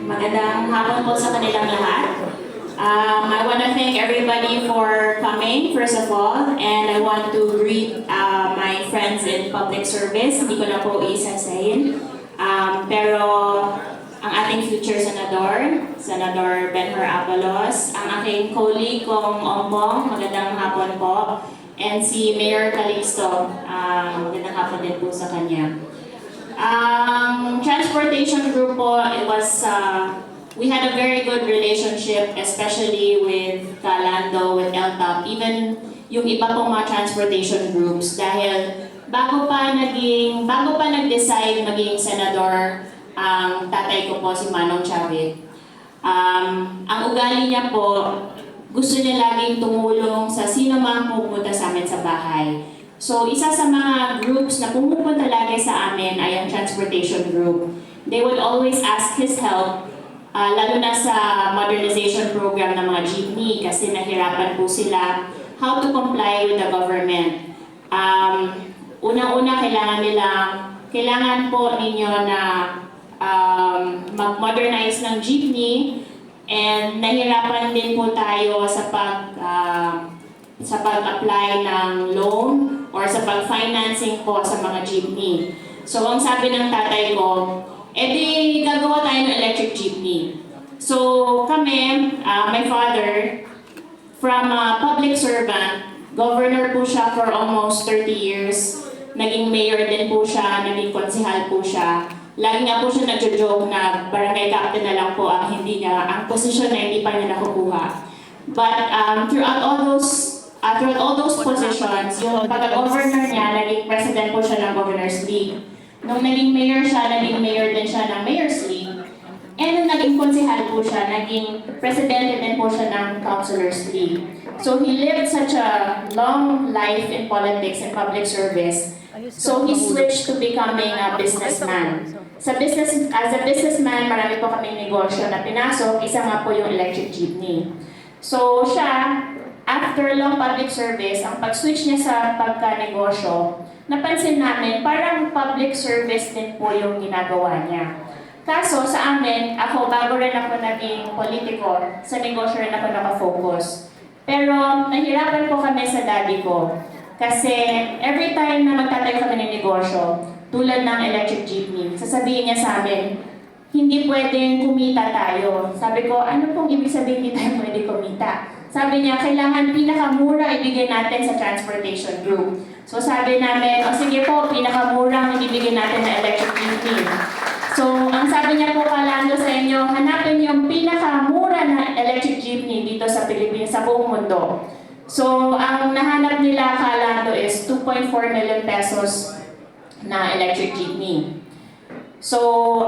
Magandang hapon po sa kanilang lahat. I want to thank everybody for coming, first of all, and I want to greet my friends in public service. Hindi ko na po isasahin. Pero ang ating future senador, Senador Benhur Abalos, ang aking colleague kong Ompong, magandang hapon po, and si Mayor Calixto, magandang hapon din po sa kanya. Transportation group po, it was, we had a very good relationship, especially with Calando, with LTAP, even yung iba pong mga transportation groups, dahil bago pa nag-decide maging senador, ang tatay ko po si Manong Chavit. Ang ugali niya po, gusto niya laging tumulong sa sino mang pupunta sa amin sa bahay. So, isa sa mga groups na pumupunta lagi sa amin ay ang transportation group. They would always ask his help, lalo na sa modernization program ng mga jeepney kasi nahirapan po sila how to comply with the government. Unang-una, kailangan po ninyo na mag-modernize ng jeepney, and nahirapan din po tayo sa pag-apply ng loan or sa pag-financing po sa mga jeepney. So, ang sabi ng tatay ko, edi gagawa tayo ng electric jeepney. So, kami, my father, from a public servant, governor po siya for almost 30 years. Naging mayor din po siya, naging konsehal po siya. Lagi nga po siya nagjo-joke na barangay captain na lang po ang posisyon na hindi pa niya nakukuha. But throughout all those positions, yung pagka-governor niya, naging president po siya ng Governor's League. Nung naging mayor siya, naging mayor din siya ng Mayor's League. And nung naging konsehal po siya, naging presidente din po siya ng Councilor's League. So he lived such a long life in politics and public service. So he switched to becoming a businessman. As a businessman, marami po kaming negosyo na pinasok, isa nga po yung electric jeepney. So siya, after long public service, ang pag-switch niya sa pagka-negosyo, napansin namin parang public service din po yung ginagawa niya. Kaso sa amin, bago rin ako naging politiko, sa negosyo rin ako nakafocus. Pero nahirapan po kami sa daddy ko. Kasi every time na magtatayo kami ng negosyo, tulad ng electric jeepney, sasabihin niya sa amin, hindi pwedeng kumita tayo. Sabi ko, ano pong ibig sabihin hindi tayo pwede kumita? Sabi niya, kailangan pinakamura ibigay natin sa transportation group. So sabi namin, sige po, pinakamura ang ibigay natin na electric jeepney. So ang sabi niya po, Calando, sa inyo, hanapin yung pinakamura na electric jeepney dito sa Pilipinas, sa buong mundo. So ang nahanap nila, Calando, is 2.4 million pesos na electric jeepney. So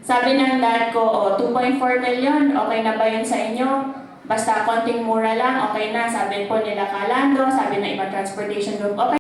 sabi ng dad ko, 2.4 million, okay na ba yun sa inyo? Basta konting mura lang, okay na. Sabi po nila Calando, sabi ng ibang transportation group, okay.